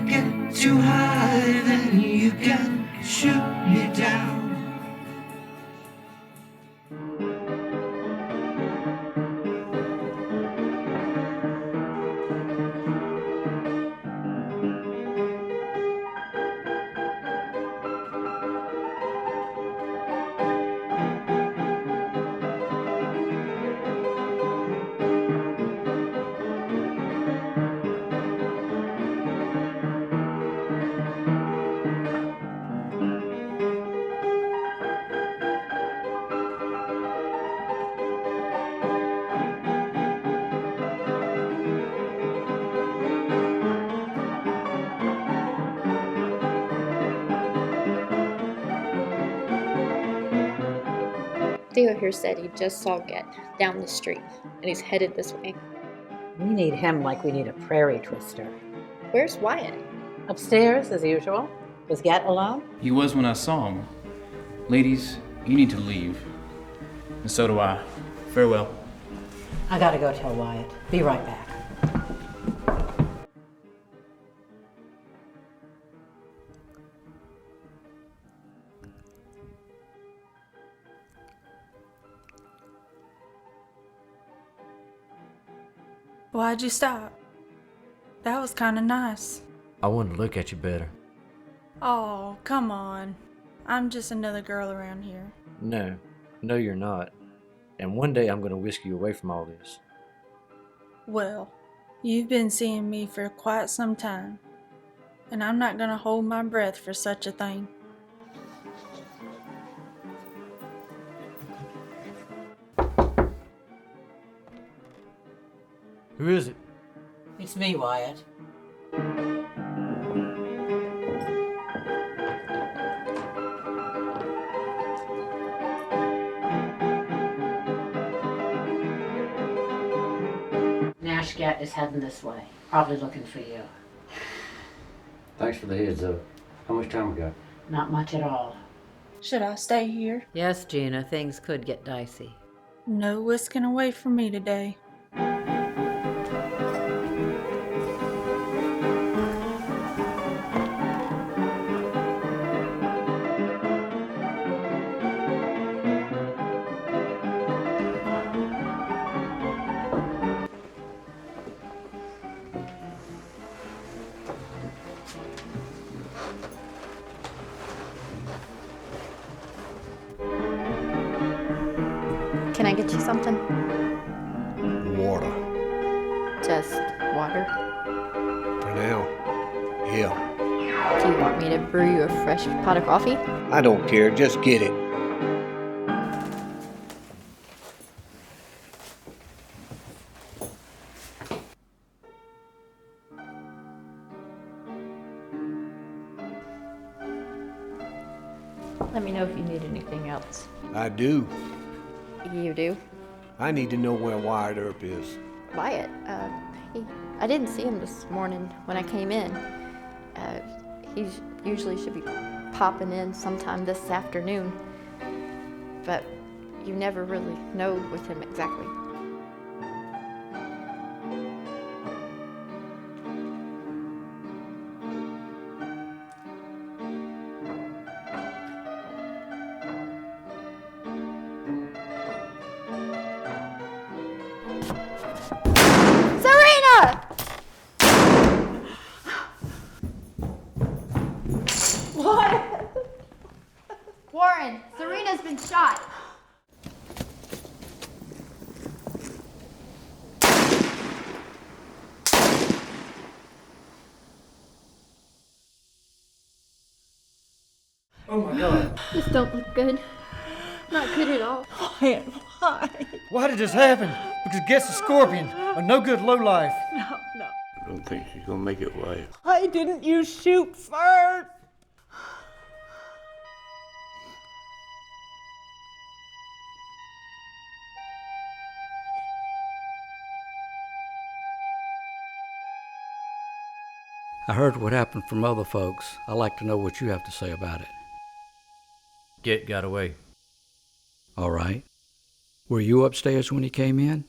get too high, then you can shoot me down. Theo here said he just saw Get down the street, and he's headed this way. We need him like we need a prairie twister. Where's Wyatt? Upstairs, as usual. Was Get alone? He was when I saw him. Ladies, you need to leave. And so do I. Farewell. I gotta go tell Wyatt. Be right back. Why'd you stop? That was kind of nice. I wanted to look at you better. Oh, come on. I'm just another girl around here. No, you're not. And one day I'm going to whisk you away from all this. Well, you've been seeing me for quite some time, and I'm not going to hold my breath for such a thing. Who is it? It's me, Wyatt. Get is heading this way, probably looking for you. Thanks for the heads up. How much time we got? Not much at all. Should I stay here? Yes, Gina, things could get dicey. No whisking away from me today. Can I get you something? Water. Just water? For now. Yeah. Do you want me to brew you a fresh pot of coffee? I don't care. Just get it. Let me know if you need anything else. I do. You do? I need to know where Wyatt Earp is. Wyatt, I didn't see him this morning when I came in. He usually should be popping in sometime this afternoon, but you never really know with him exactly. Serena! What? Warren, Serena's been shot. Oh my God. This don't look good. Not good at all. Wyatt, why? Why did this happen? Because Get's a scorpion, a no good lowlife. No. I don't think she's gonna make it, Wyatt. Why didn't you shoot first? I heard what happened from other folks. I'd like to know what you have to say about it. Get got away. All right. Were you upstairs when he came in?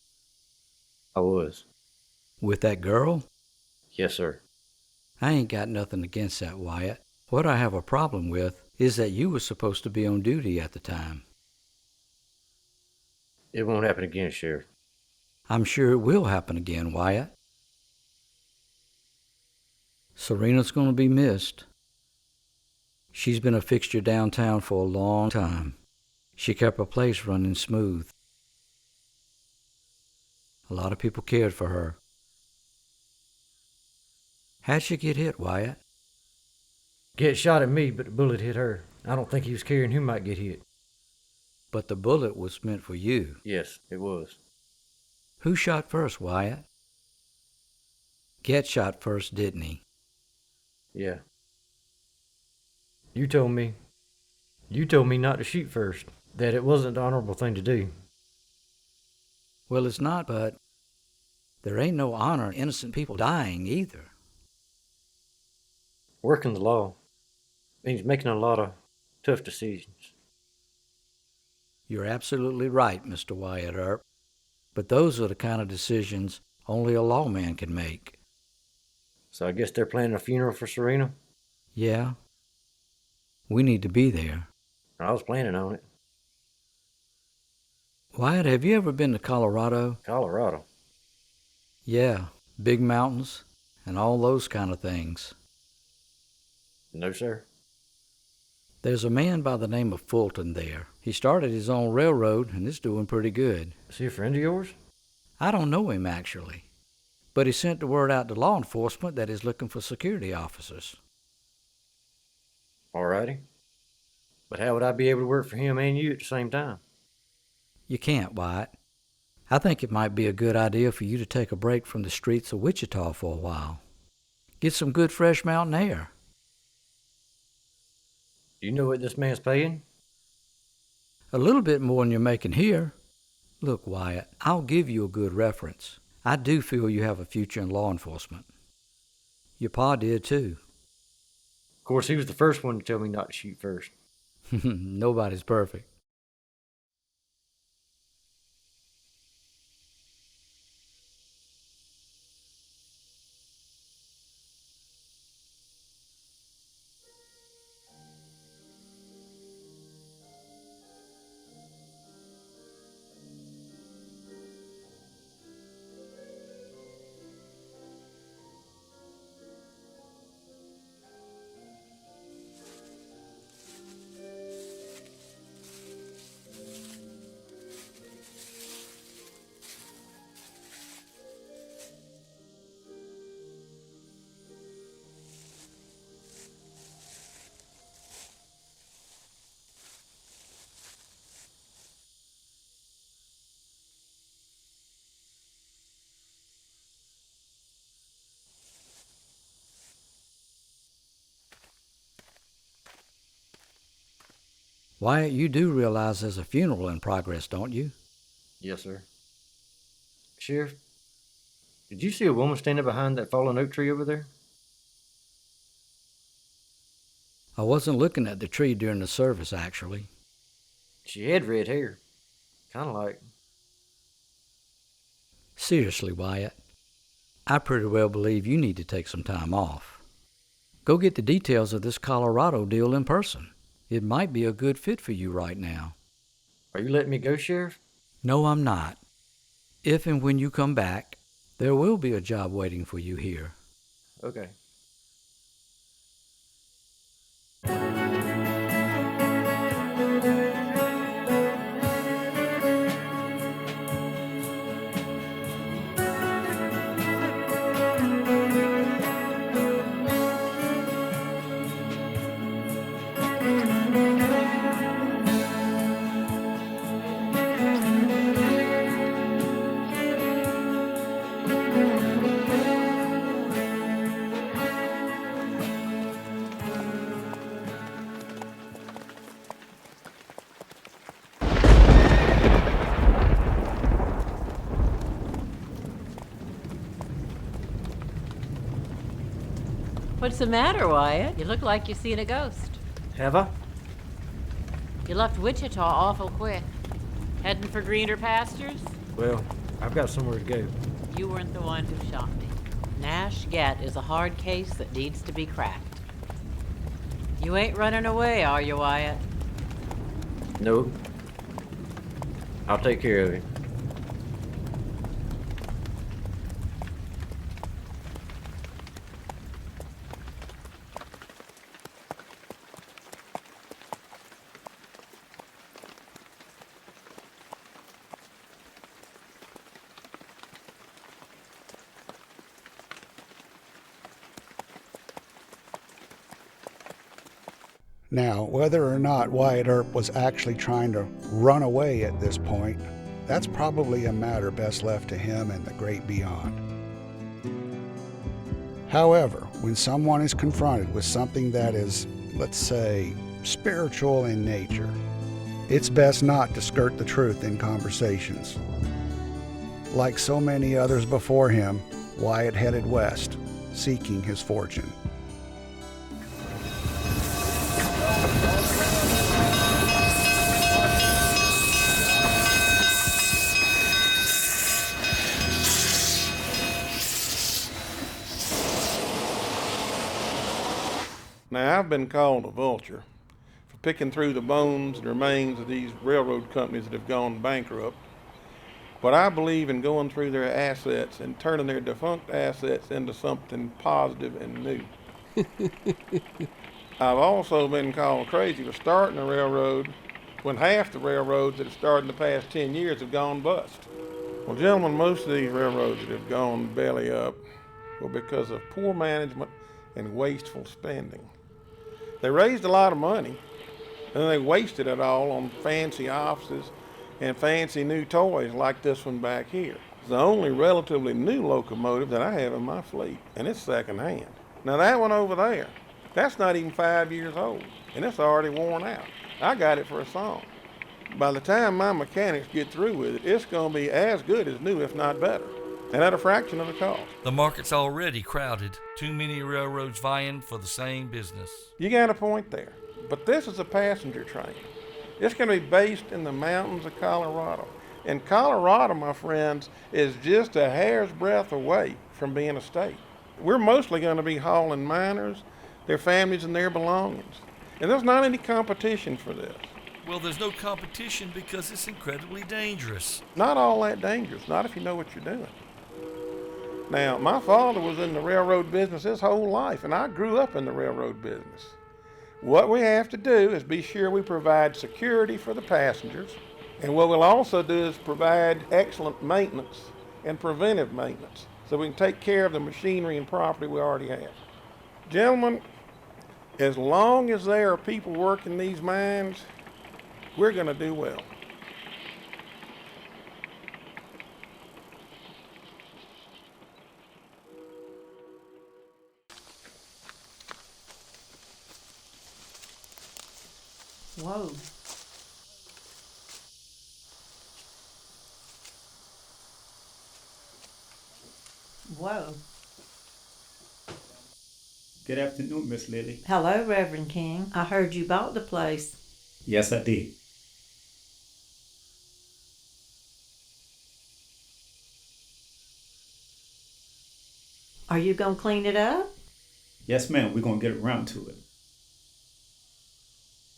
I was. With that girl? Yes, sir. I ain't got nothing against that, Wyatt. What I have a problem with is that you were supposed to be on duty at the time. It won't happen again, Sheriff. I'm sure it will happen again, Wyatt. Serena's going to be missed. She's been a fixture downtown for a long time. She kept her place running smooth. A lot of people cared for her. How'd she get hit, Wyatt? Get shot at me, but the bullet hit her. I don't think he was carrying who might get hit. But the bullet was meant for you. Yes, it was. Who shot first, Wyatt? Get shot first, didn't he? Yeah. You told me not to shoot first, that it wasn't the honorable thing to do. Well, it's not, but there ain't no honor in innocent people dying either. Working the law means making a lot of tough decisions. You're absolutely right, Mr. Wyatt Earp. But those are the kind of decisions only a lawman can make. So I guess they're planning a funeral for Serena? Yeah. We need to be there. I was planning on it. Wyatt, have you ever been to Colorado? Colorado? Yeah, big mountains and all those kind of things. No, sir. There's a man by the name of Fulton there. He started his own railroad and is doing pretty good. Is he a friend of yours? I don't know him, actually. But he sent the word out to law enforcement that he's looking for security officers. All righty. But how would I be able to work for him and you at the same time? You can't, Wyatt. I think it might be a good idea for you to take a break from the streets of Wichita for a while. Get some good fresh mountain air. Do you know what this man's paying? A little bit more than you're making here. Look, Wyatt, I'll give you a good reference. I do feel you have a future in law enforcement. Your pa did, too. Of course, he was the first one to tell me not to shoot first. Nobody's perfect. Wyatt, you do realize there's a funeral in progress, don't you? Yes, sir. Sheriff, did you see a woman standing behind that fallen oak tree over there? I wasn't looking at the tree during the service, actually. She had red hair. Kind of like... Seriously, Wyatt, I pretty well believe you need to take some time off. Go get the details of this Colorado deal in person. It might be a good fit for you right now. Are you letting me go, Sheriff? No, I'm not. If and when you come back, there will be a job waiting for you here. Okay. What's the matter, Wyatt? You look like you've seen a ghost. Have I? You left Wichita awful quick. Heading for greener pastures? Well, I've got somewhere to go. You weren't the one who shot me. Nash Gett is a hard case that needs to be cracked. You ain't running away, are you, Wyatt? No. I'll take care of him. Now, whether or not Wyatt Earp was actually trying to run away at this point, that's probably a matter best left to him and the great beyond. However, when someone is confronted with something that is, let's say, spiritual in nature, it's best not to skirt the truth in conversations. Like so many others before him, Wyatt headed west, seeking his fortune. Now, I've been called a vulture for picking through the bones and remains of these railroad companies that have gone bankrupt. But I believe in going through their assets and turning their defunct assets into something positive and new. I've also been called crazy for starting a railroad when half the railroads that have started in the past 10 years have gone bust. Well, gentlemen, most of these railroads that have gone belly up were because of poor management and wasteful spending. They raised a lot of money, and then they wasted it all on fancy offices and fancy new toys like this one back here. It's the only relatively new locomotive that I have in my fleet, and it's secondhand. Now that one over there, that's not even 5 years old, and it's already worn out. I got it for a song. By the time my mechanics get through with it, it's going to be as good as new, if not better, and at a fraction of the cost. The market's already crowded. Too many railroads vying for the same business. You got a point there, but this is a passenger train. It's going to be based in the mountains of Colorado. And Colorado, my friends, is just a hair's breadth away from being a state. We're mostly going to be hauling miners, their families, and their belongings. And there's not any competition for this. Well, there's no competition because it's incredibly dangerous. Not all that dangerous, not if you know what you're doing. Now, my father was in the railroad business his whole life, and I grew up in the railroad business. What we have to do is be sure we provide security for the passengers, and what we'll also do is provide excellent maintenance and preventive maintenance so we can take care of the machinery and property we already have. Gentlemen, as long as there are people working these mines, we're going to do well. Whoa. Whoa. Good afternoon, Miss Lily. Hello, Reverend King. I heard you bought the place. Yes, I did. Are you going to clean it up? Yes, ma'am. We're going to get around to it.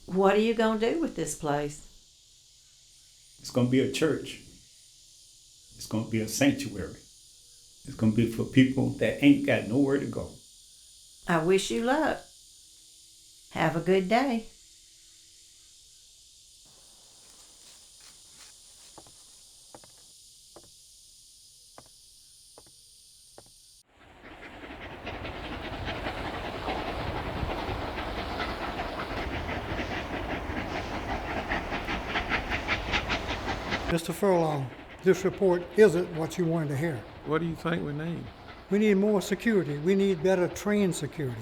What are you going to do with this place? It's going to be a church. It's going to be a sanctuary. It's going to be for people that ain't got nowhere to go. I wish you luck. Have a good day. Mr. Furlong, this report isn't what you wanted to hear. What do you think we need? We need more security. We need better train security.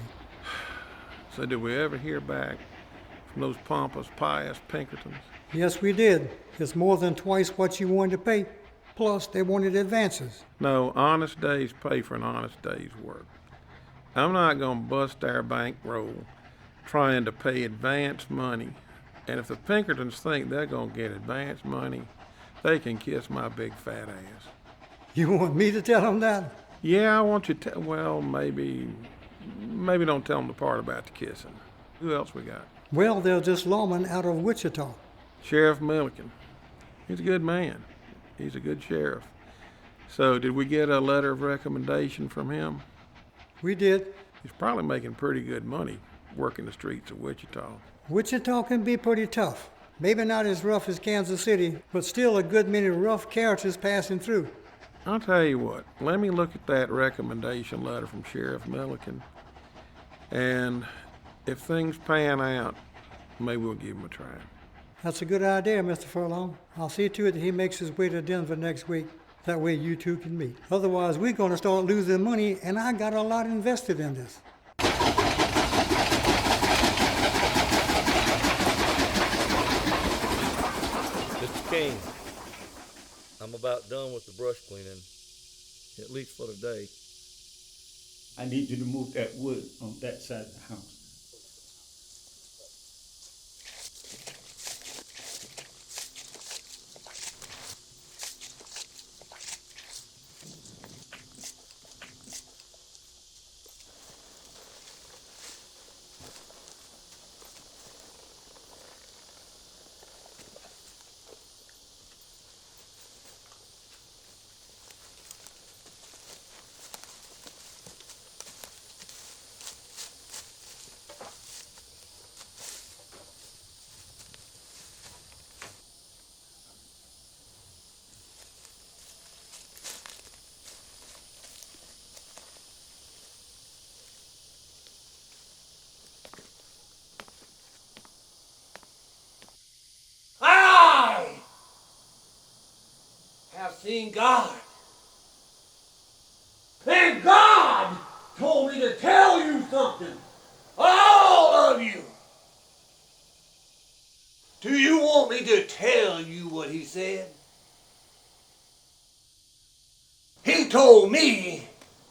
So did we ever hear back from those pompous, pious Pinkertons? Yes, we did. It's more than twice what you wanted to pay. Plus, they wanted advances. No, honest days pay for an honest day's work. I'm not going to bust our bankroll trying to pay advance money. And if the Pinkertons think they're going to get advance money, they can kiss my big fat ass. You want me to tell them that? Yeah, I want you to, well, maybe don't tell them the part about the kissing. Who else we got? Well, there's this lawman out of Wichita. Sheriff Milliken. He's a good man. He's a good sheriff. So, did we get a letter of recommendation from him? We did. He's probably making pretty good money working the streets of Wichita. Wichita can be pretty tough. Maybe not as rough as Kansas City, but still a good many rough characters passing through. I'll tell you what, let me look at that recommendation letter from Sheriff Milliken, and if things pan out, maybe we'll give him a try. That's a good idea, Mr. Furlong. I'll see to it that he makes his way to Denver next week. That way you two can meet. Otherwise, we're going to start losing money, and I got a lot invested in this. Mr. King, I'm about done with the brush cleaning, at least for today. I need you to move that wood on that side of the house. Seen God. And God told me to tell you something. All of you. Do you want me to tell you what he said? He told me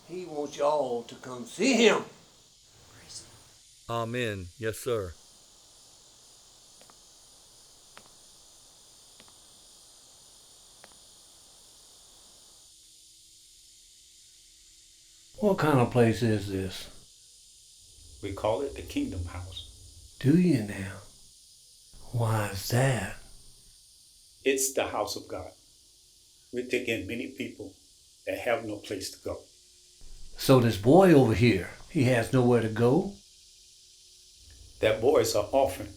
he wants y'all to come see him. Amen. Yes, sir. What kind of place is this? We call it the Kingdom House. Do you now? Why is that? It's the house of God. We take in many people that have no place to go. So this boy over here, he has nowhere to go? That boy is an orphan.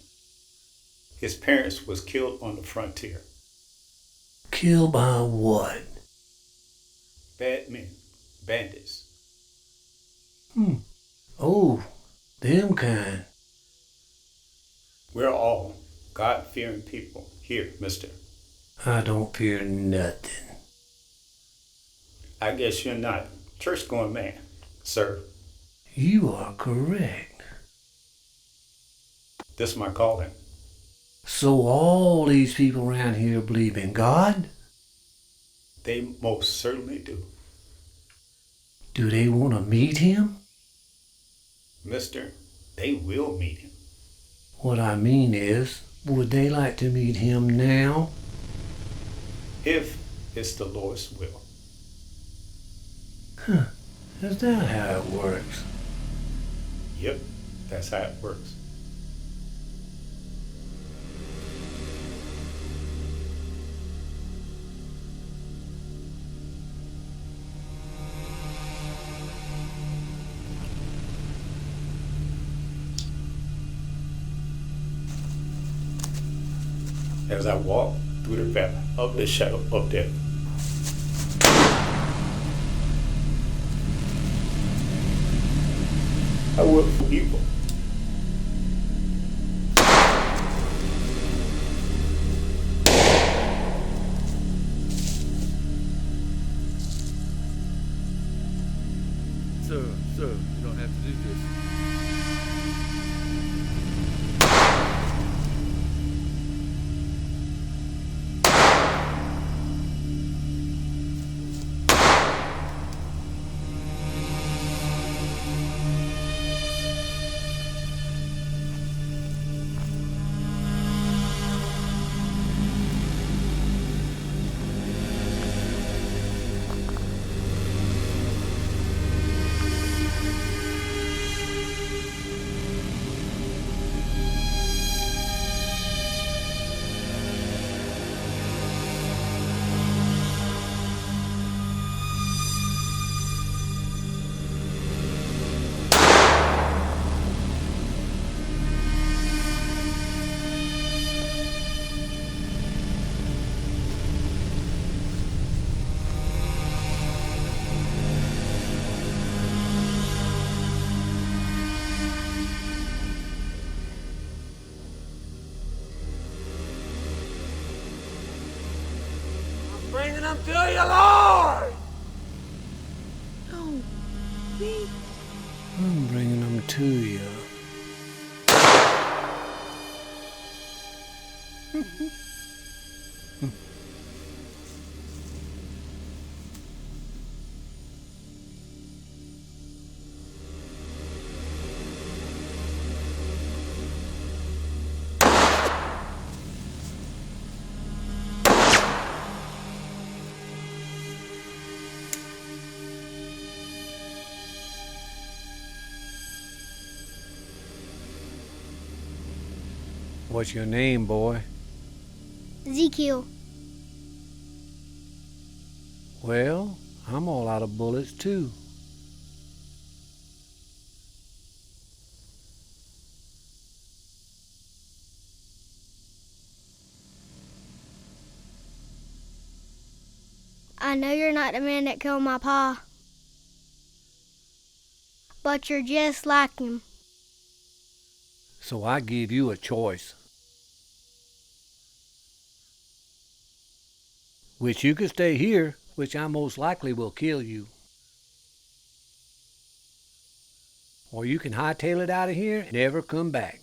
His parents was killed on the frontier. Killed by what? Bad men, bandits. Oh, them kind. We're all God-fearing people here, mister. I don't fear nothing. I guess you're not a church-going man, sir. You are correct. This is my calling. So all these people around here believe in God? They most certainly do. Do they want to meet him? Mister, they will meet him. What I mean is, would they like to meet him now? If it's the Lord's will. Is that how it works? Yep, that's how it works. As I walk through the valley of the shadow of death, I will for evil. Sir, you don't have to do this. them to you, Lord! No, me. I'm bringing them to you. What's your name, boy? Ezekiel. Well, I'm all out of bullets, too. I know you're not the man that killed my pa, but you're just like him. So I give you a choice. Which you can stay here, which I most likely will kill you. Or you can hightail it out of here and never come back.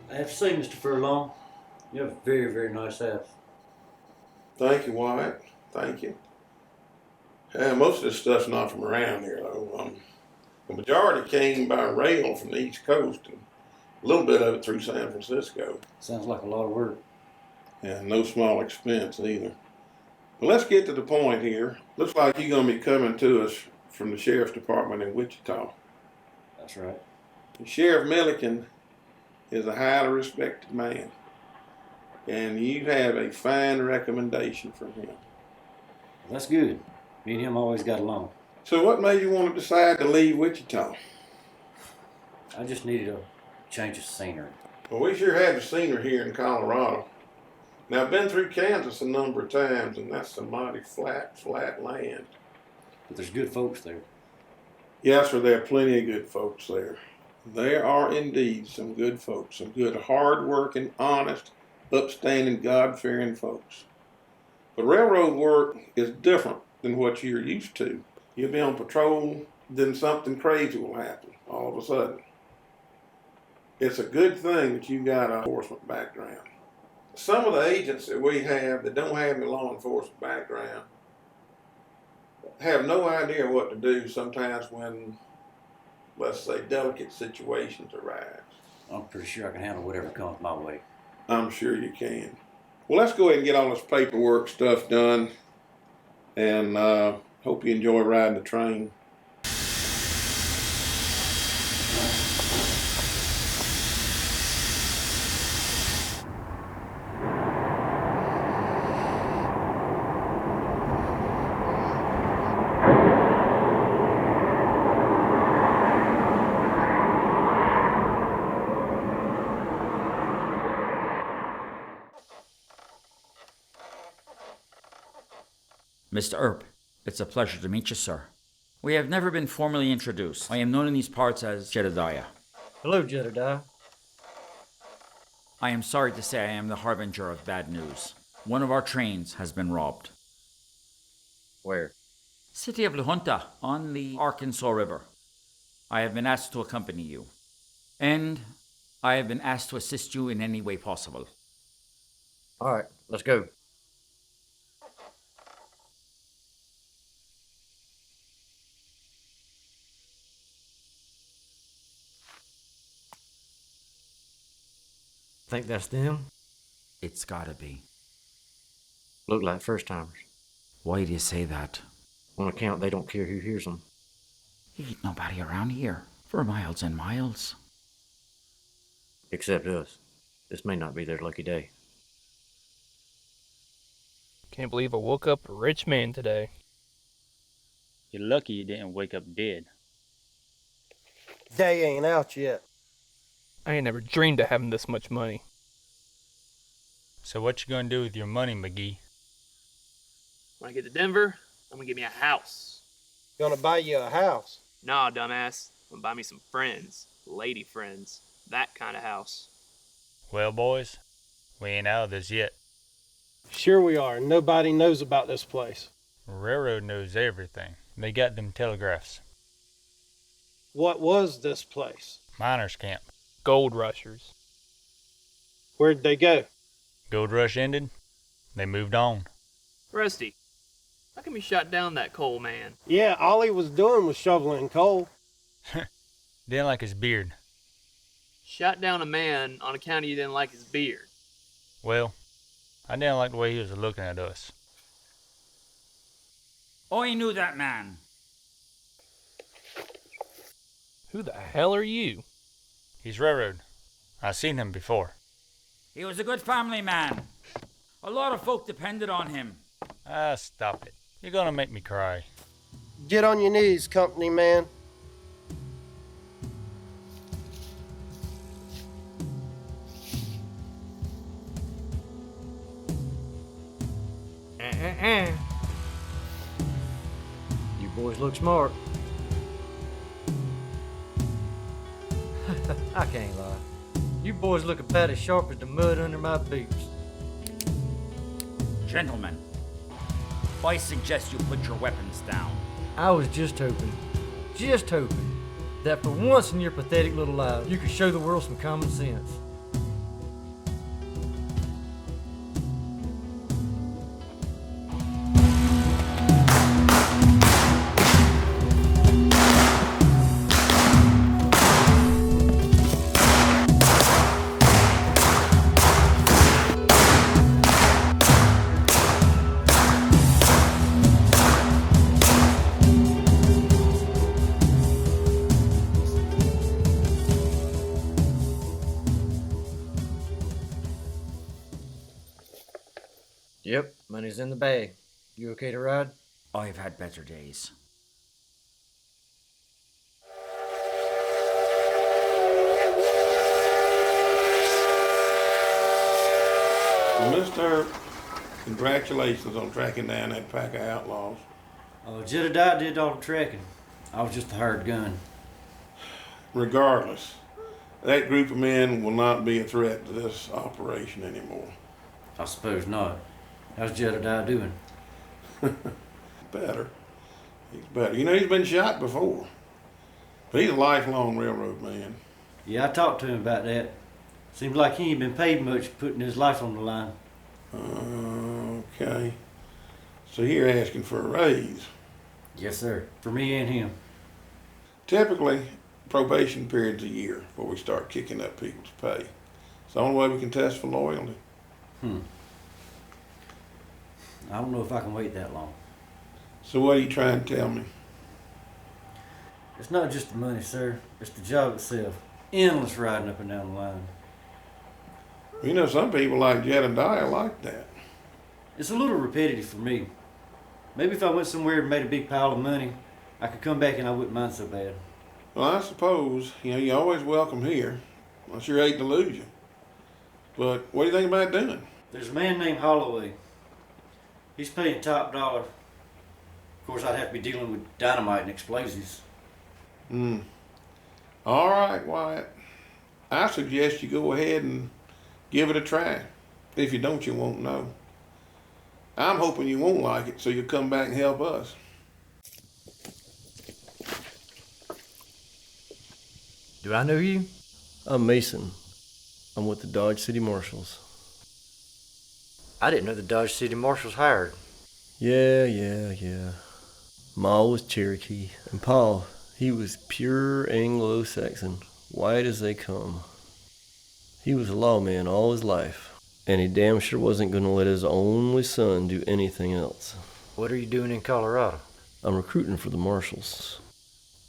I have to say, Mr. Furlong, you have a very, very nice house. Thank you, Wyatt. Thank you. Most of this stuff's not from around here, though. The majority came by rail from the East Coast, and a little bit of it through San Francisco. Sounds like a lot of work. And no small expense either. But let's get to the point here. Looks like you're going to be coming to us from the Sheriff's Department in Wichita. That's right. Sheriff Milliken is a highly respected man, and you have a fine recommendation from him. Well, that's good. Me and him always got along. So what made you want to decide to leave Wichita? I just needed a change of scenery. Well, we sure had the scenery here in Colorado. Now, I've been through Kansas a number of times, and that's some mighty flat land. But there's good folks there. Yes, sir, there are plenty of good folks there. There are indeed some good folks, some good, hard-working, honest, upstanding, God-fearing folks. But railroad work is different than what you're used to. You'll be on patrol, then something crazy will happen all of a sudden. It's a good thing that you got an enforcement background. Some of the agents that we have that don't have any law enforcement background have no idea what to do sometimes when, let's say, delicate situations arise. I'm pretty sure I can handle whatever comes my way. I'm sure you can. Well, let's go ahead and get all this paperwork stuff done, and hope you enjoy riding the train. Mr. Earp, it's a pleasure to meet you, sir. We have never been formally introduced. I am known in these parts as Jedediah. Hello, Jedediah. I am sorry to say I am the harbinger of bad news. One of our trains has been robbed. Where? City of La Junta, on the Arkansas River. I have been asked to accompany you. And I have been asked to assist you in any way possible. All right, let's go. Think that's them? It's gotta be. Look like first timers. Why do you say that? On account they don't care who hears them. Ain't nobody around here for miles and miles. Except us. This may not be their lucky day. Can't believe I woke up a rich man today. You're lucky you didn't wake up dead. Day ain't out yet. I ain't never dreamed of having this much money. So what you gonna do with your money, McGee? When I get to Denver, I'm gonna get me a house. Gonna buy you a house? Nah, dumbass. I'm gonna buy me some friends. Lady friends. That kind of house. Well, boys, we ain't out of this yet. Sure we are. Nobody knows about this place. Railroad knows everything. They got them telegraphs. What was this place? Miners' camp. Gold rushers. Where'd they go? Gold rush ended. They moved on. Rusty, how come you shot down that coal man? Yeah, all he was doing was shoveling coal. Didn't like his beard. Shot down a man on account of you didn't like his beard. Well, I didn't like the way he was looking at us. I knew that man. Who the hell are you? He's railroad. I've seen him before. He was a good family man. A lot of folk depended on him. Ah, stop it. You're gonna make me cry. Get on your knees, company man. You boys look smart. I can't lie. You boys look about as sharp as the mud under my boots. Gentlemen, I suggest you put your weapons down. I was just hoping, that for once in your pathetic little lives, you could show the world some common sense. Yep, money's in the bag. You okay to ride? I've had better days. Well, Mr. Earp, congratulations on tracking down that pack of outlaws. Jedediah did all the tracking. I was just the hired gun. Regardless, that group of men will not be a threat to this operation anymore. I suppose not. How's Jedediah doing? Better. He's better. You know, he's been shot before. But he's a lifelong railroad man. Yeah, I talked to him about that. Seems like he ain't been paid much putting his life on the line. Okay. So you're asking for a raise? Yes, sir. For me and him. Typically, probation period's a year before we start kicking up people's pay. It's the only way we can test for loyalty. I don't know if I can wait that long. So what are you trying to tell me? It's not just the money, sir. It's the job itself. Endless riding up and down the line. You know, some people like Jedediah like that. It's a little repetitive for me. Maybe if I went somewhere and made a big pile of money, I could come back and I wouldn't mind so bad. Well, I suppose, you're always welcome here. I sure hate to lose you. But what do you think about doing? There's a man named Holloway. He's paying top dollar. Of course, I'd have to be dealing with dynamite and explosives. All right, Wyatt. I suggest you go ahead and give it a try. If you don't, you won't know. I'm hoping you won't like it, so you'll come back and help us. Do I know you? I'm Mason. I'm with the Dodge City Marshals. I didn't know the Dodge City Marshals hired. Yeah. Ma was Cherokee, and Pa, he was pure Anglo-Saxon, white as they come. He was a lawman all his life. And he damn sure wasn't going to let his only son do anything else. What are you doing in Colorado? I'm recruiting for the marshals.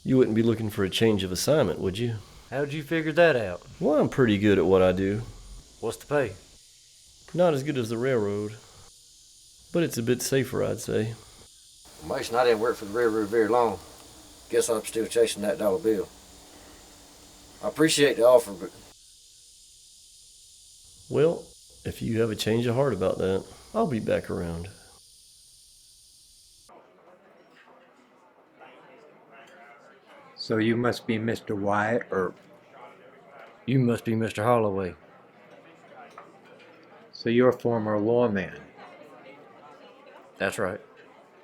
You wouldn't be looking for a change of assignment, would you? How'd you figure that out? Well, I'm pretty good at what I do. What's the pay? Not as good as the railroad, but it's a bit safer, I'd say. Mason, I didn't work for the railroad very long. Guess I'm still chasing that dollar bill. I appreciate the offer, but... Well, if you have a change of heart about that, I'll be back around. So you must be Mr. Wyatt Earp. You must be Mr. Holloway. So you're a former lawman. That's right.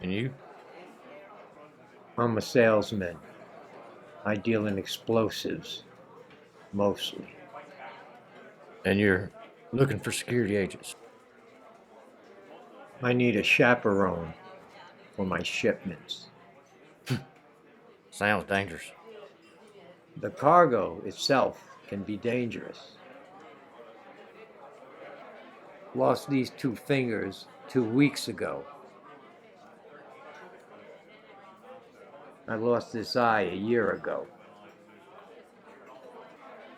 And you? I'm a salesman. I deal in explosives, mostly. And you're looking for security agents. I need a chaperone for my shipments. Sounds dangerous. The cargo itself can be dangerous. Lost these 2 fingers 2 weeks ago. I lost this eye a year ago.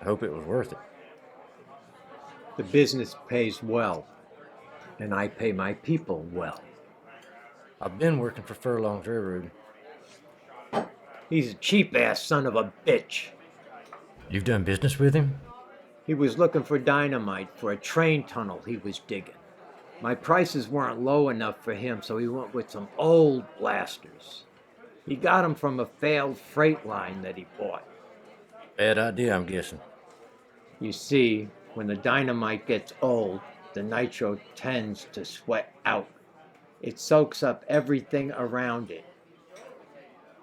I hope it was worth it. The business pays well, and I pay my people well. I've been working for Furlong's Railroad. He's a cheap-ass son of a bitch. You've done business with him? He was looking for dynamite for a train tunnel he was digging. My prices weren't low enough for him, so he went with some old blasters. He got them from a failed freight line that he bought. Bad idea, I'm guessing. You see, when the dynamite gets old, the nitro tends to sweat out. It soaks up everything around it.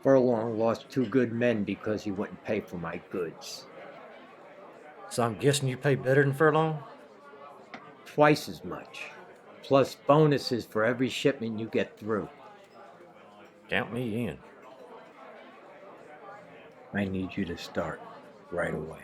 Furlong lost 2 good men because he wouldn't pay for my goods. So I'm guessing you pay better than Furlong? Twice as much. Plus bonuses for every shipment you get through. Count me in. I need you to start right away.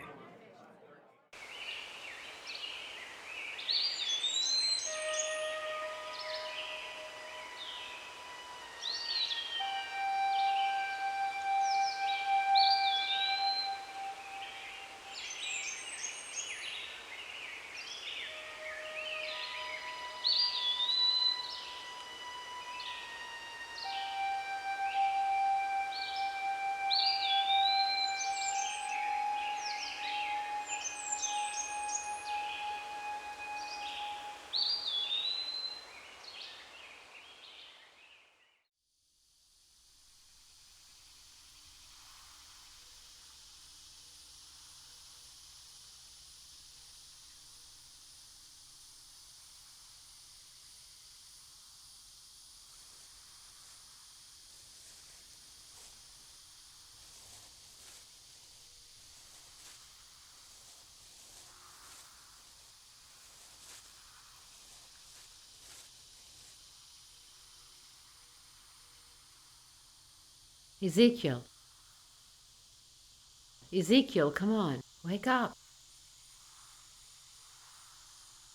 Ezekiel. Ezekiel, come on. Wake up.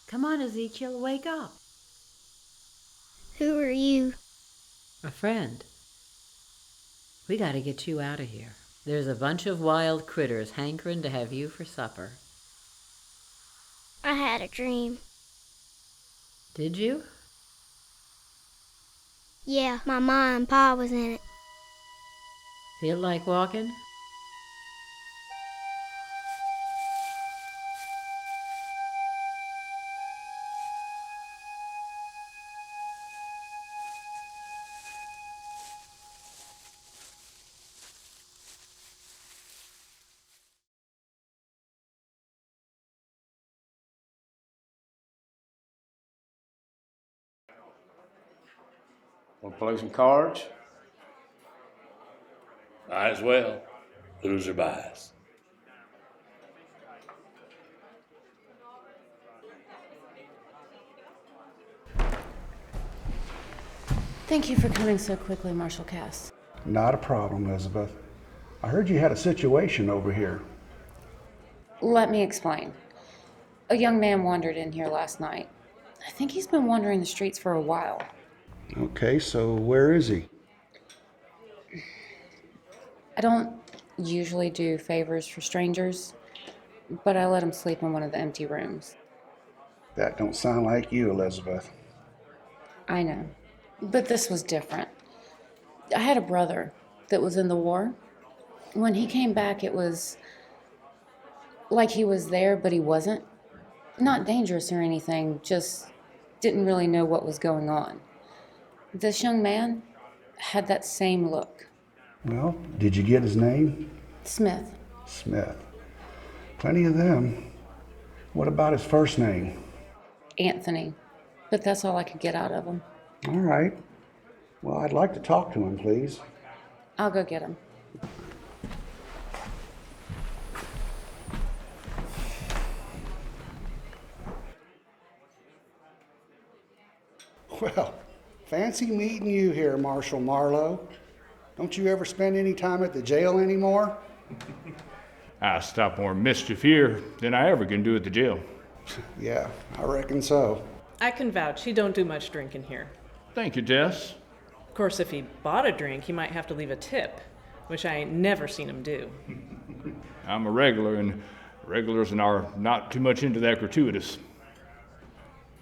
Come on, Ezekiel, wake up. Who are you? A friend. We gotta get you out of here. There's a bunch of wild critters hankering to have you for supper. I had a dream. Did you? Yeah, my ma and pa was in it. Feel like walking? Want to play some cards? Might as well. Loser buys. Thank you for coming so quickly, Marshal Cass. Not a problem, Elizabeth. I heard you had a situation over here. Let me explain. A young man wandered in here last night. I think he's been wandering the streets for a while. Okay, so where is he? I don't usually do favors for strangers, but I let him sleep in one of the empty rooms. That don't sound like you, Elizabeth. I know, but this was different. I had a brother that was in the war. When he came back, it was like he was there, but he wasn't. Not dangerous or anything, just didn't really know what was going on. This young man had that same look. Well, did you get his name? Smith. Smith. Plenty of them. What about his first name? Anthony. But that's all I could get out of him. All right. Well, I'd like to talk to him, please. I'll go get him. Well, fancy meeting you here, Marshal Marlowe. Don't you ever spend any time at the jail anymore? I stop more mischief here than I ever can do at the jail. Yeah, I reckon so. I can vouch he don't do much drinking here. Thank you, Jess. Of course, if he bought a drink, he might have to leave a tip, which I ain't never seen him do. I'm a regular, and regulars are not too much into that gratuitous.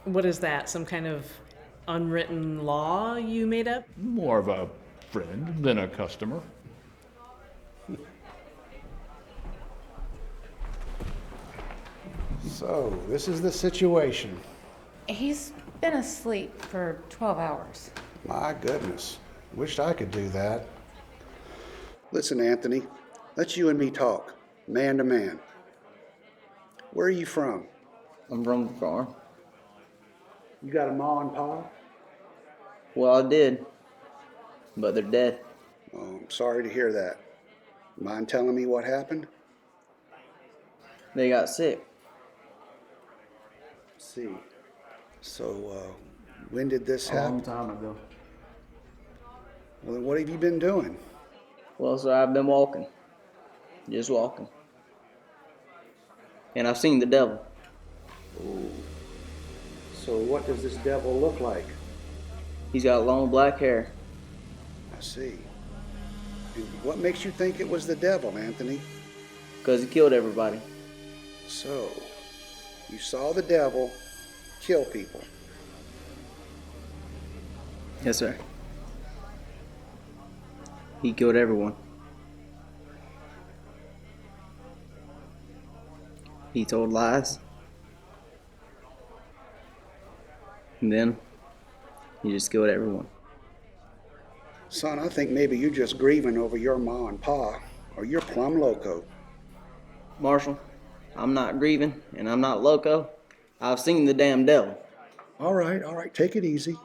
What is that, some kind of unwritten law you made up? More of a friend than a customer. So, this is the situation. He's been asleep for 12 hours. My goodness. Wished I could do that. Listen, Anthony, let's you and me talk, man to man. Where are you from? I'm from the farm. You got a ma and pa? Well, I did, but they're dead. Oh, I'm sorry to hear that. Mind telling me what happened? They got sick. See. So, when did this A happen? long time ago. Well, then what have you been doing? Well, sir, I've been walking. Just walking. And I've seen the devil. Ooh. So what does this devil look like? He's got long black hair. I see. And what makes you think it was the devil, Anthony? Because he killed everybody. So, you saw the devil kill people. Yes, sir. He killed everyone. He told lies. And then he just killed everyone. Son, I think maybe you're just grieving over your ma and pa, or you're plumb loco. Marshal, I'm not grieving, and I'm not loco. I've seen the damn devil. All right, take it easy.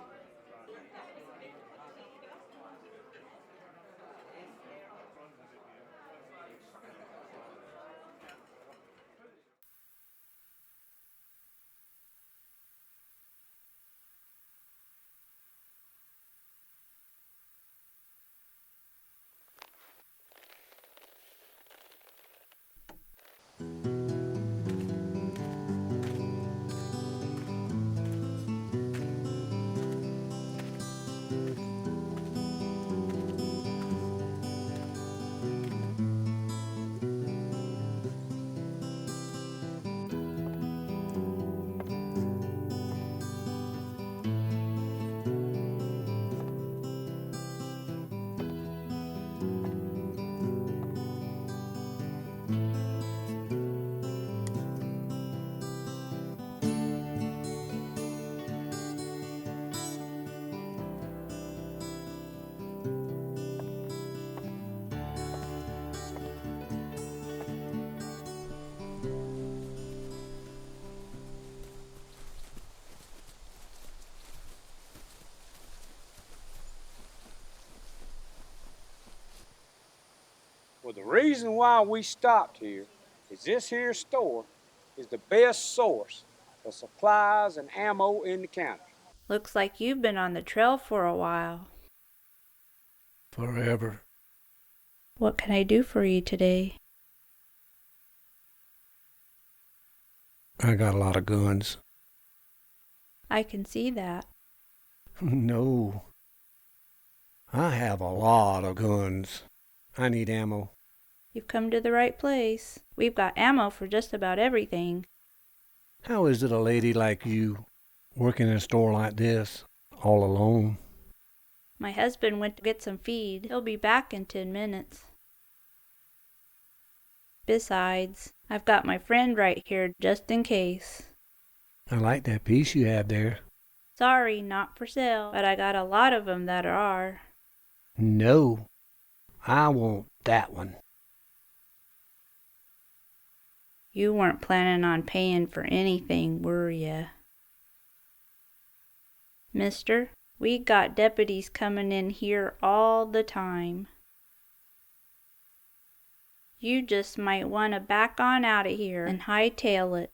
Well, the reason why we stopped here is this here store is the best source of supplies and ammo in the county. Looks like you've been on the trail for a while. Forever. What can I do for you today? I got a lot of guns. I can see that. No. I have a lot of guns. I need ammo. You've come to the right place. We've got ammo for just about everything. How is it a lady like you, working in a store like this, all alone? My husband went to get some feed. He'll be back in 10 minutes. Besides, I've got my friend right here just in case. I like that piece you have there. Sorry, not for sale, but I got a lot of 'em that are. No, I want that one. You weren't planning on paying for anything, were ya? Mister, we got deputies coming in here all the time. You just might want to back on out of here and hightail it.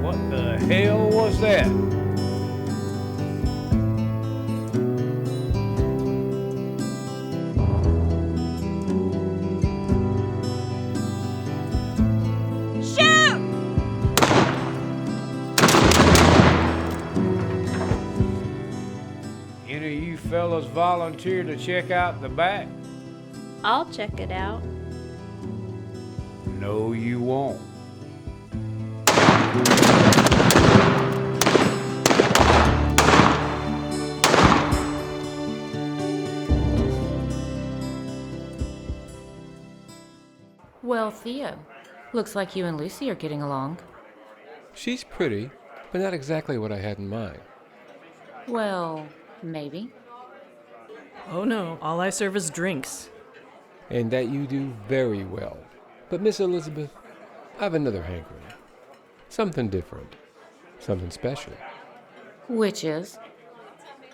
What the hell was that? Any of you fellas volunteer to check out the back? I'll check it out. No, you won't. Well, Theo, looks like you and Lucy are getting along. She's pretty, but not exactly what I had in mind. Well, maybe. Oh no, all I serve is drinks. And that you do very well. But Miss Elizabeth, I've another hankering. Something different. Something special. Which is?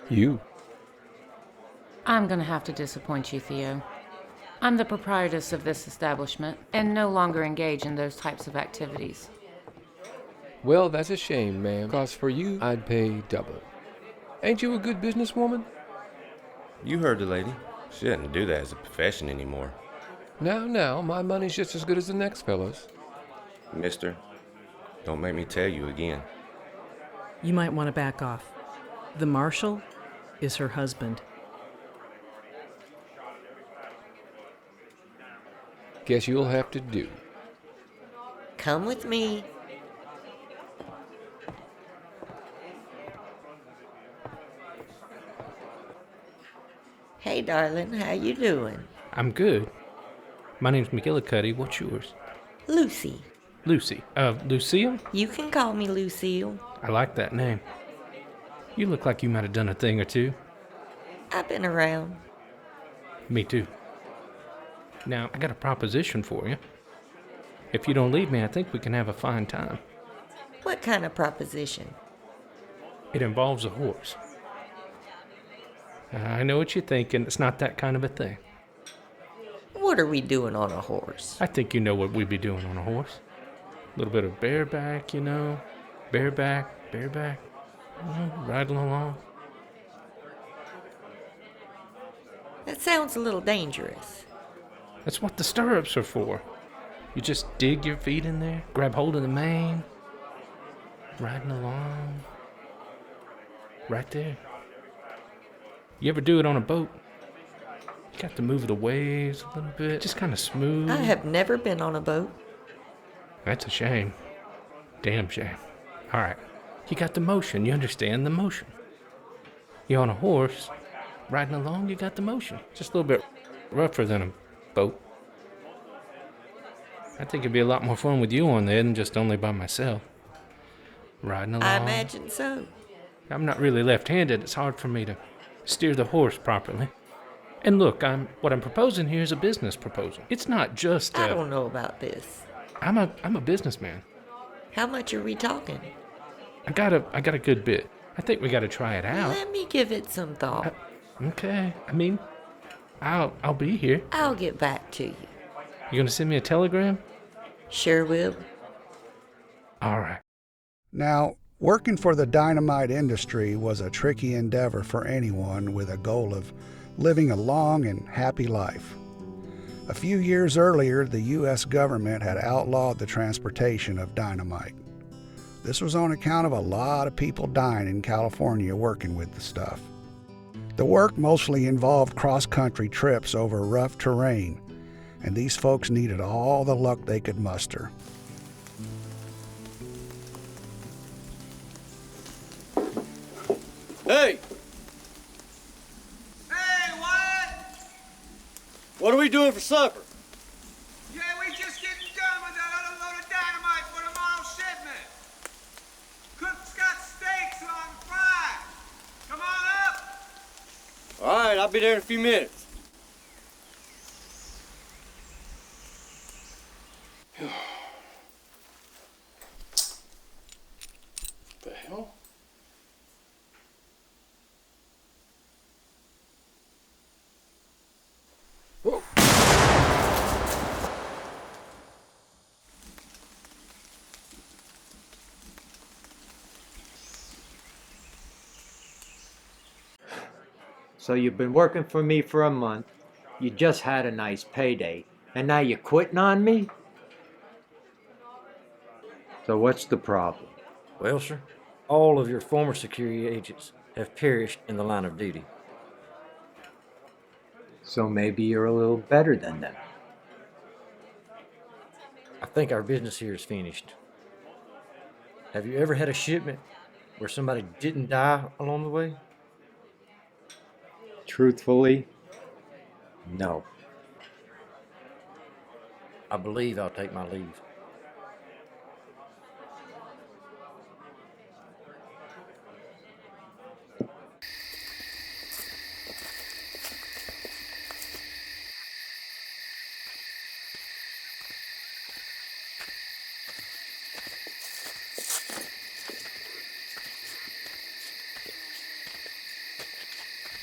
You. I'm gonna have to disappoint you, Theo. I'm the proprietress of this establishment and no longer engage in those types of activities. Well, that's a shame, ma'am, 'cause for you, I'd pay double. Ain't you a good businesswoman? You heard the lady. She doesn't do that as a profession anymore. Now, my money's just as good as the next fellow's. Mister, don't make me tell you again. You might want to back off. The marshal is her husband. Guess you'll have to do. Come with me. Hey, darling, how you doing? I'm good. My name's McGillicuddy. What's yours? Lucy. Lucy. Lucille? You can call me Lucille. I like that name. You look like you might have done a thing or two. I've been around. Me too. Now, I got a proposition for you. If you don't leave me, I think we can have a fine time. What kind of proposition? It involves a horse. I know what you're thinking. It's not that kind of a thing. What are we doing on a horse? I think you know what we'd be doing on a horse. A little bit of bareback, you know. Bareback. Riding along. That sounds a little dangerous. That's what the stirrups are for. You just dig your feet in there, grab hold of the mane, riding along. Right there. You ever do it on a boat? You got to move the waves a little bit, just kind of smooth. I have never been on a boat. That's a shame. Damn shame. All right. You got the motion. You understand the motion. You're on a horse, riding along, you got the motion. Just a little bit rougher than a boat. I think it'd be a lot more fun with you on there than just only by myself. Riding along. I imagine so. I'm not really left-handed. It's hard for me to steer the horse properly. And look, what I'm proposing here is a business proposal. It's not just I don't know about this. I'm a businessman. How much are we talking? I got a good bit. I think we got to try it out. Let me give it some thought. Okay. I mean, I'll be here. I'll get back to you. You gonna send me a telegram? Sure will. All right. Now, working for the dynamite industry was a tricky endeavor for anyone with a goal of living a long and happy life. A few years earlier, the U.S. government had outlawed the transportation of dynamite. This was on account of a lot of people dying in California working with the stuff. The work mostly involved cross-country trips over rough terrain, and these folks needed all the luck they could muster. Hey! Hey, Wyatt! What are we doing for supper? Yeah, we just getting done with that other load of dynamite for tomorrow's shipment. Cook's got steaks on fry. Come on up. All right, I'll be there in a few minutes. The hell? Whoa. So you've been working for me for a month, you just had a nice payday, and now you're quitting on me? So what's the problem? Well, sir, all of your former security agents have perished in the line of duty. So maybe you're a little better than them. I think our business here is finished. Have you ever had a shipment where somebody didn't die along the way? Truthfully, no. I believe I'll take my leave.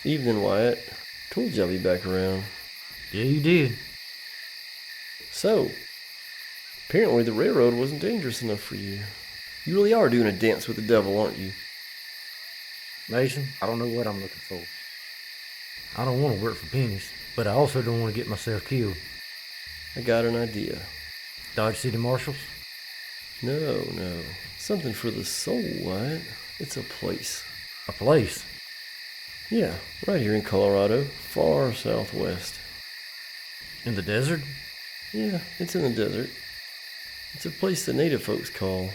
Evening, Wyatt. Told you I'll be back around. Yeah, you did. So, apparently the railroad wasn't dangerous enough for you. You really are doing a dance with the devil, aren't you? Mason, I don't know what I'm looking for. I don't want to work for pennies, but I also don't want to get myself killed. I got an idea. Dodge City Marshals? No. Something for the soul, Wyatt. It's a place. A place? Yeah, right here in Colorado, far southwest. In the desert? Yeah, it's in the desert. It's a place the native folks call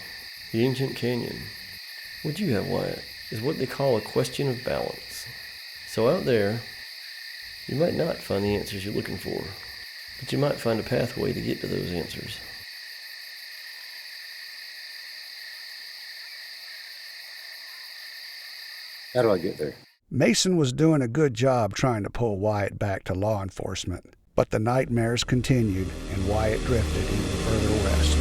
the Ancient Canyon. What you have, Wyatt, is what they call a question of balance. So out there, you might not find the answers you're looking for, but you might find a pathway to get to those answers. How do I get there? Mason was doing a good job trying to pull Wyatt back to law enforcement, but the nightmares continued and Wyatt drifted even further west.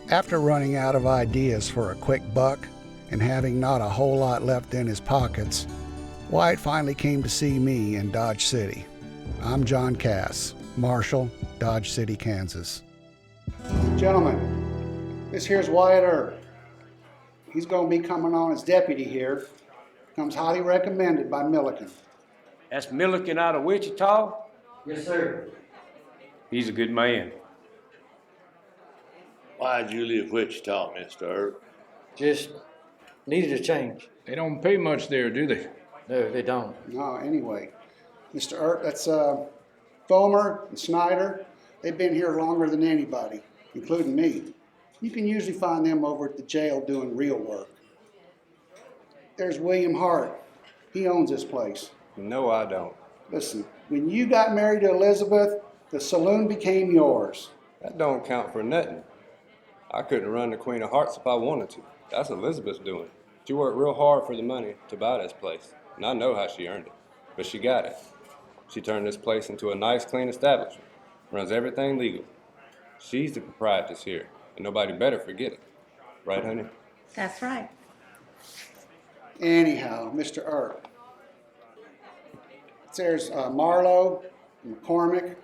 After running out of ideas for a quick buck and having not a whole lot left in his pockets, Wyatt finally came to see me in Dodge City. I'm John Cass, Marshal, Dodge City, Kansas. Gentlemen, this here's Wyatt Earp. He's going to be coming on as deputy here. Comes highly recommended by Milliken. That's Milliken out of Wichita? Yes, sir. He's a good man. Why'd you leave Wichita, Mr. Earp? Just needed a change. They don't pay much there, do they? No, they don't. No, anyway. Mr. Earp, that's Fomer and Snyder. They've been here longer than anybody, including me. You can usually find them over at the jail doing real work. There's William Hart. He owns this place. No, I don't. Listen, when you got married to Elizabeth, the saloon became yours. That don't count for nothing. I couldn't run the Queen of Hearts if I wanted to. That's Elizabeth's doing. She worked real hard for the money to buy this place, and I know how she earned it. But she got it. She turned this place into a nice, clean establishment. Runs everything legal. She's the proprietress here, and nobody better forget it. Right, honey? That's right. Anyhow, Mr. Earp. There's Marlowe and McCormick.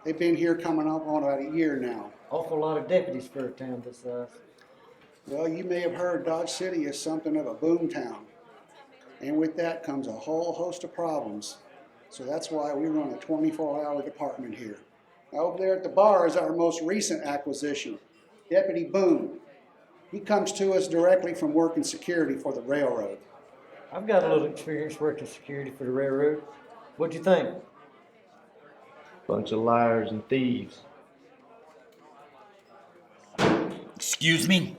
They've been here coming up on about a year now. Awful lot of deputies for a town this size. Well, you may have heard Dodge City is something of a boom town. And with that comes a whole host of problems. So that's why we run a 24-hour department here. Now, over there at the bar is our most recent acquisition, Deputy Boone. He comes to us directly from working security for the railroad. I've got a little experience working security for the railroad. What'd you think? Bunch of liars and thieves. Excuse me?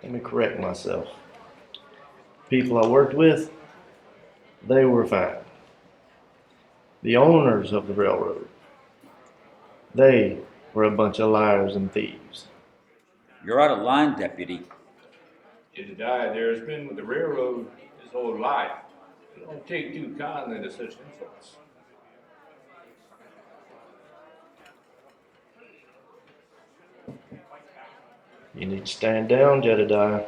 Let me correct myself. People I worked with, they were fine. The owners of the railroad, they were a bunch of liars and thieves. You're out of line, Deputy. Jedediah there's been with the railroad his whole life. You don't take too kindly to such insults. You need to stand down, Jedediah.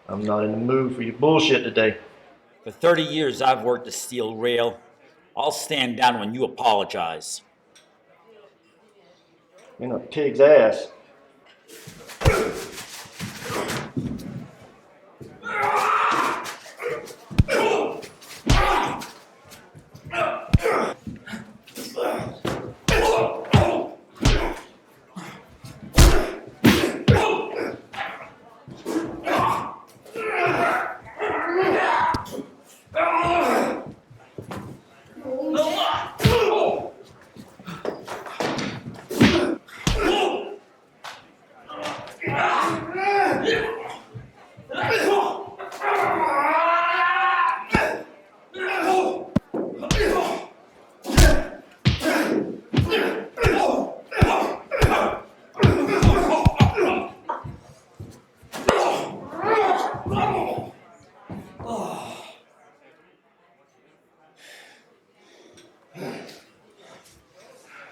I'm not in the mood for your bullshit today. For 30 years I've worked the steel rail. I'll stand down when you apologize. In a pig's ass.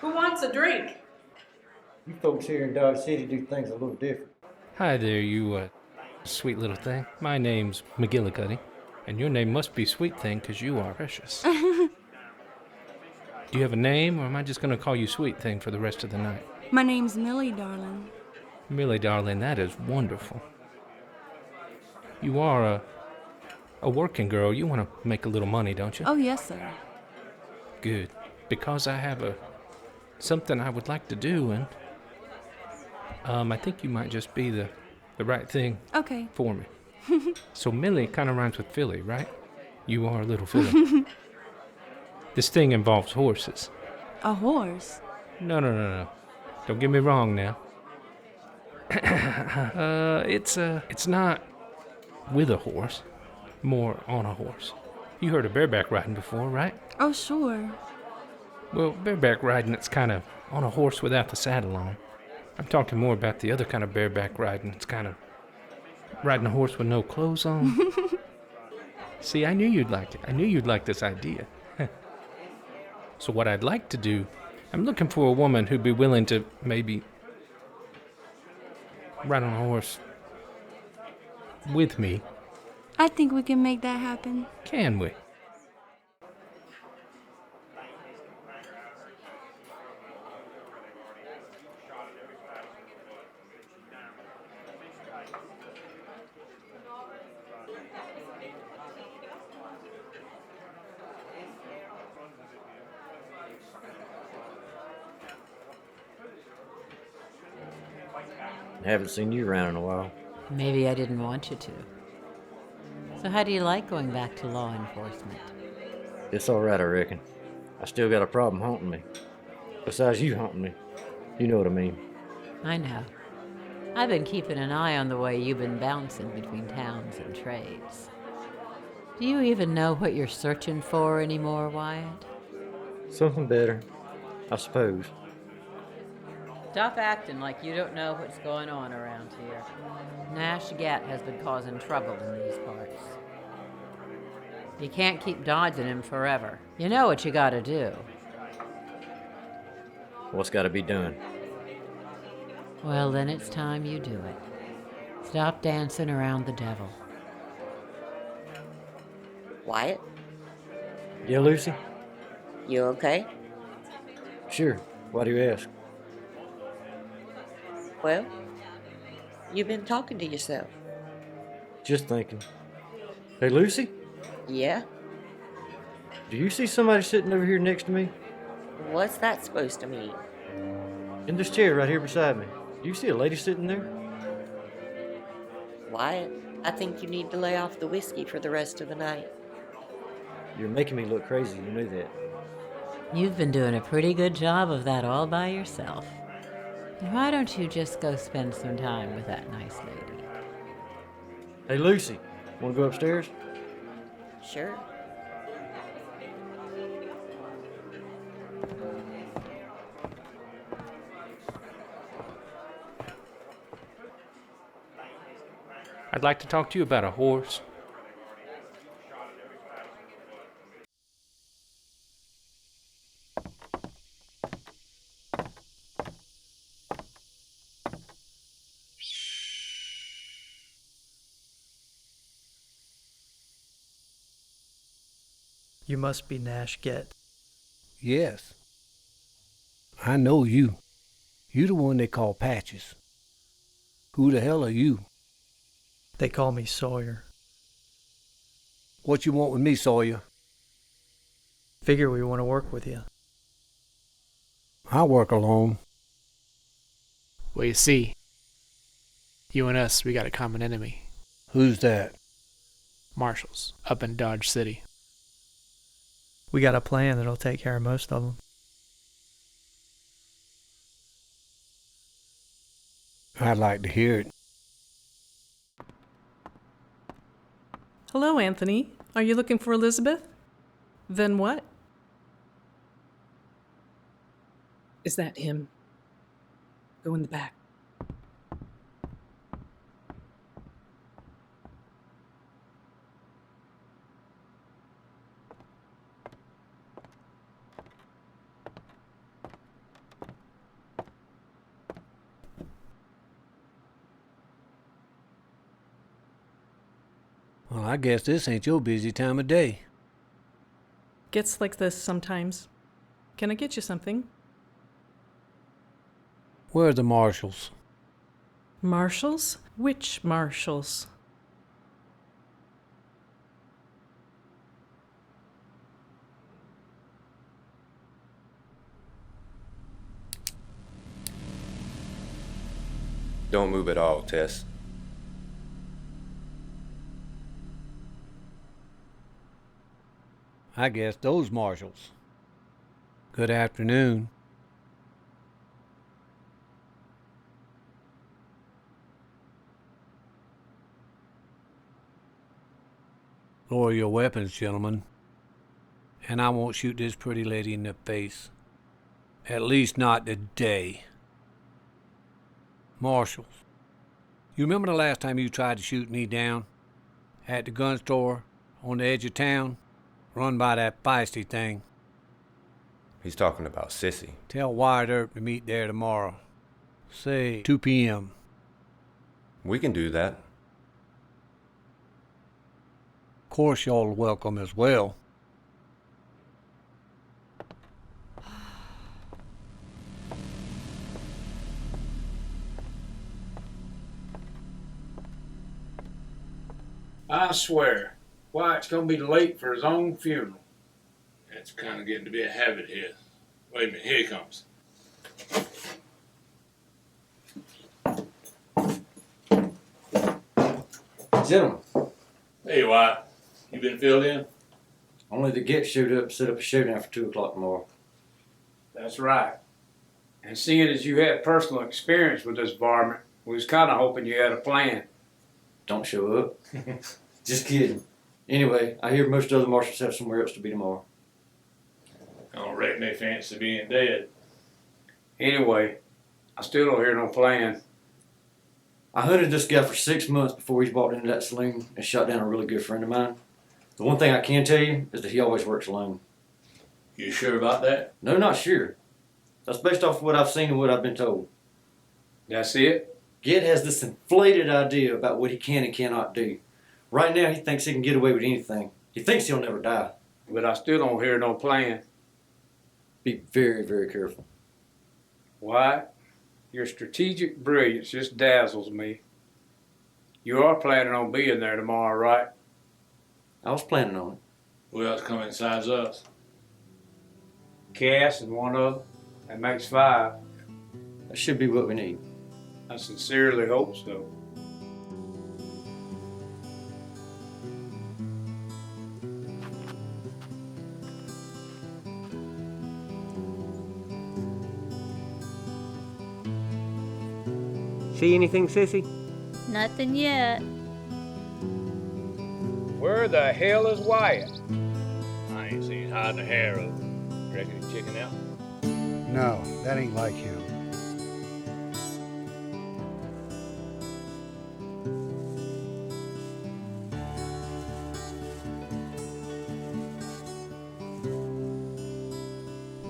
Who wants a drink? You folks here in Dodge City do things a little different. Hi there, you sweet little thing. My name's McGillicuddy, and your name must be Sweet Thing because you are precious. Do you have a name, or am I just going to call you Sweet Thing for the rest of the night? My name's Millie, darling. Millie, darling, that is wonderful. You are a working girl. You want to make a little money, don't you? Oh, yes, sir. Good, because I have something I would like to do, and I think you might just be the right thing Okay. for me. So Millie kind of rhymes with Philly, right? You are a little Philly. This thing involves horses. A horse? No. Don't get me wrong now. It's not with a horse, more on a horse. You heard of bareback riding before, right? Oh, sure. Well, bareback riding, it's kind of on a horse without the saddle on. I'm talking more about the other kind of bareback riding. It's kind of riding a horse with no clothes on. See, I knew you'd like it. I knew you'd like this idea. So what I'd like to do, I'm looking for a woman who'd be willing to maybe Ride on a horse. With me. I think we can make that happen. Can we? Haven't seen you around in a while. Maybe I didn't want you to. So how do you like going back to law enforcement? It's all right, I reckon. I still got a problem haunting me. Besides you haunting me. You know what I mean. I know. I've been keeping an eye on the way you've been bouncing between towns and trades. Do you even know what you're searching for anymore, Wyatt? Something better, I suppose. Stop acting like you don't know what's going on around here. Nash Gat has been causing trouble in these parts. You can't keep dodging him forever. You know what you gotta do. What's got to be done? Well, then it's time you do it. Stop dancing around the devil. Wyatt, Yeah, Lucy? you okay? Sure. Why do you ask? Well, you've been talking to yourself. Just thinking. Hey, Lucy? Yeah? Do you see somebody sitting over here next to me? What's that supposed to mean? In this chair right here beside me. Do you see a lady sitting there? Wyatt, I think you need to lay off the whiskey for the rest of the night. You're making me look crazy, you know that. You've been doing a pretty good job of that all by yourself. Why don't you just go spend some time with that nice lady? Hey, Lucy, want to go upstairs? Sure. I'd like to talk to you about a horse. You must be Nash Get. Yes. I know you. You the one they call Patches. Who the hell are you? They call me Sawyer. What you want with me, Sawyer? Figure we want to work with you. I work alone. Well, you see, you and us, we got a common enemy. Who's that? Marshals, up in Dodge City. We got a plan that'll take care of most of them. I'd like to hear it. Hello, Anthony. Are you looking for Elizabeth? Then what? Is that him? Go in the back. Well, I guess this ain't your busy time of day. Gets like this sometimes. Can I get you something? Where are the marshals? Marshals? Which marshals? Don't move at all, Tess. I guess those marshals. Good afternoon. Lower your weapons, gentlemen. And I won't shoot this pretty lady in the face. At least not today. Marshals, you remember the last time you tried to shoot me down? At the gun store on the edge of town? Run by that feisty thing. He's talking about Sissy. Tell Wyatt Earp to meet there tomorrow. Say 2 p.m. We can do that. Of course, y'all are welcome as well. I swear, Wyatt's gonna be late for his own funeral. It's kind of getting to be a habit here. Wait a minute, here he comes. Gentlemen. Hey, Wyatt. You been filled in? Only the get showed up, set up a showdown for 2 o'clock tomorrow. That's right. And seeing as you had personal experience with this varmint, we was kind of hoping you had a plan. Don't show up. Just kidding. Anyway, I hear most other marshals have somewhere else to be tomorrow. I don't reckon they fancy being dead. Anyway, I still don't hear no plan. I hunted this guy for 6 months before he walked into that saloon and shot down a really good friend of mine. The one thing I can tell you is that he always works alone. You sure about that? No, not sure. That's based off of what I've seen and what I've been told. That's it? Ged has this inflated idea about what he can and cannot do. Right now, he thinks he can get away with anything. He thinks he'll never die. But I still don't hear no plan. Be very, very careful. Wyatt, your strategic brilliance just dazzles me. You are planning on being there tomorrow, right? I was planning on it. Who else come inside us? Cass and one other. That makes 5. That should be what we need. I sincerely hope so. See anything, Sissy? Nothing yet. Where the hell is Wyatt? I ain't seen hiding a hair of him. Reckon he's checking out? No, that ain't like him.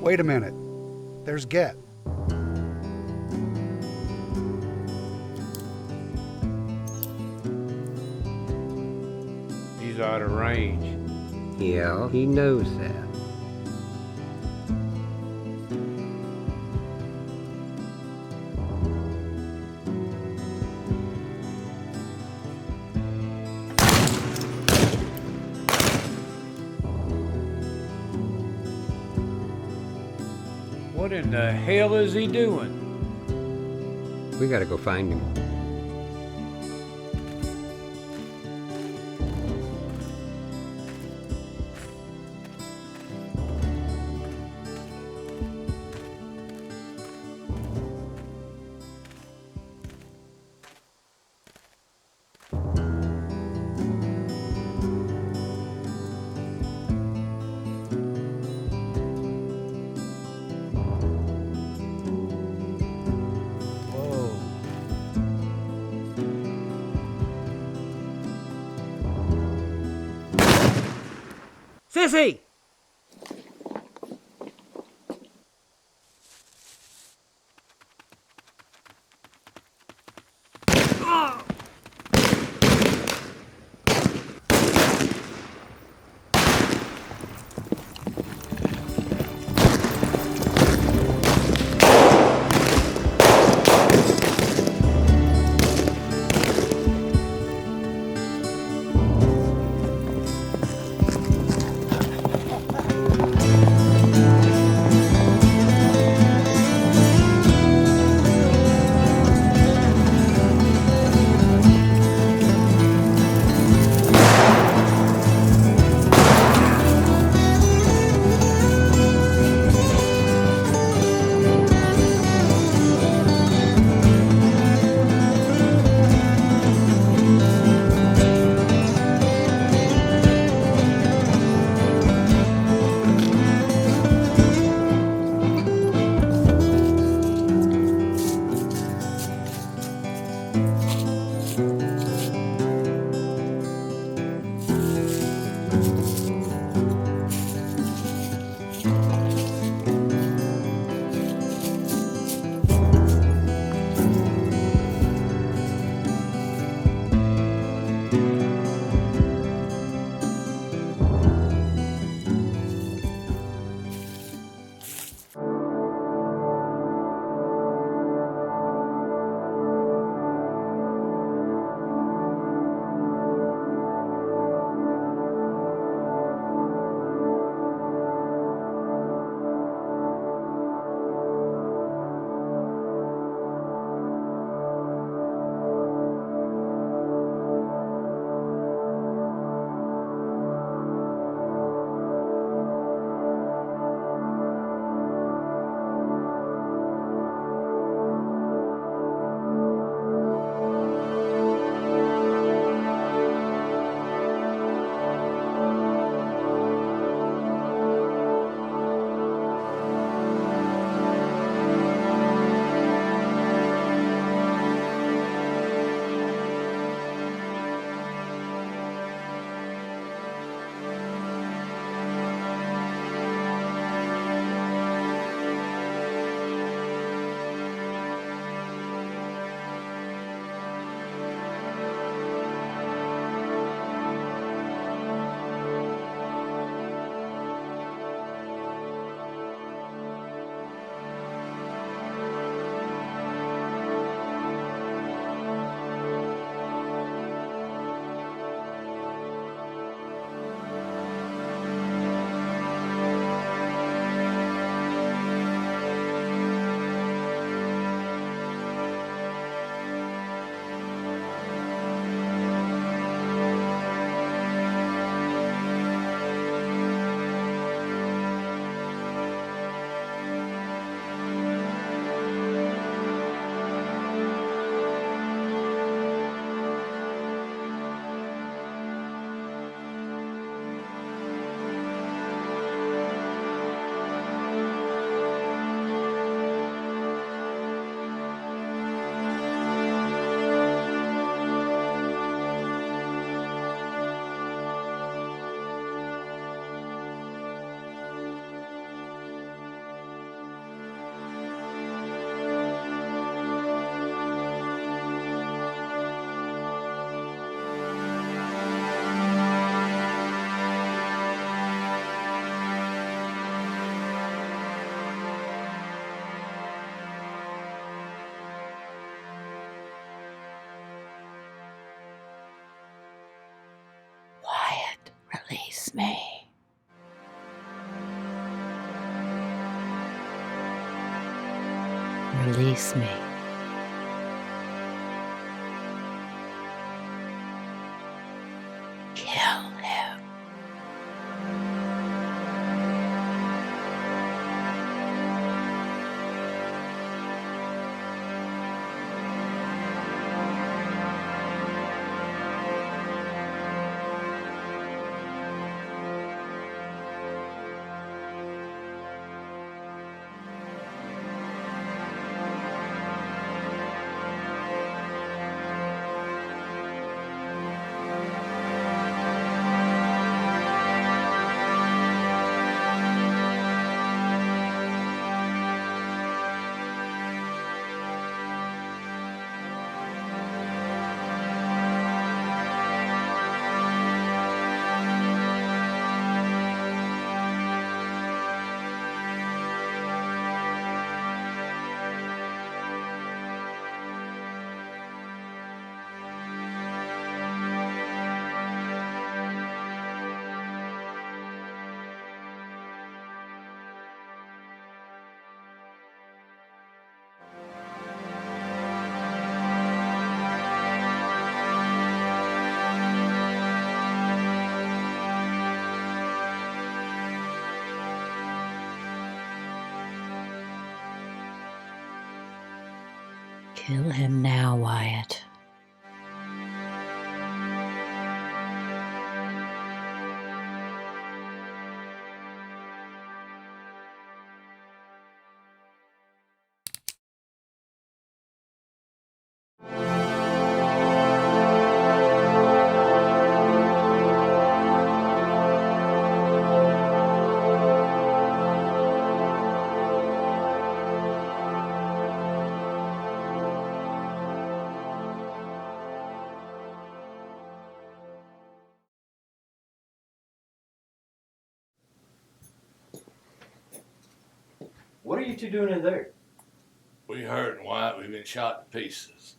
Wait a minute. There's Get. He's out of range. Yeah, he knows that. What in the hell is he doing? We gotta go find him. Sissy! Release me. Kill him. Kill him now, Wyatt. What are you two doing in there? We hurting, Wyatt. We've been shot to pieces.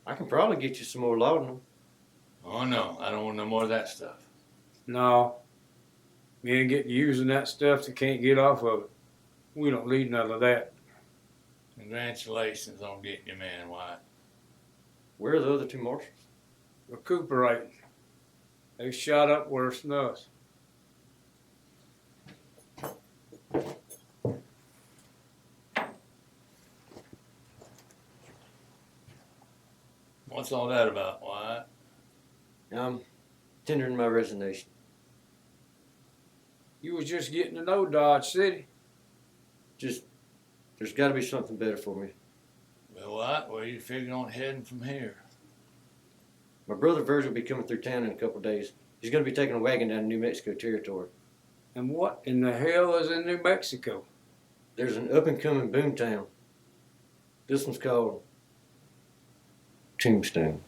I can probably get you some more laudanum. Oh, no. I don't want no more of that stuff. No. You ain't getting using that stuff and can't get off of it. We don't need none of that. Congratulations on getting your man, Wyatt. Where are the other two marshals? Recuperating. They shot up worse than us. What's all that about, Wyatt? I'm tendering my resignation. You was just getting to know Dodge City. There's got to be something better for me. Well, Wyatt, where you figuring on heading from here? My brother Virgil will be coming through town in a couple of days. He's going to be taking a wagon down to New Mexico territory. And what in the hell is in New Mexico? There's an up-and-coming boom town. This one's called Tombstone.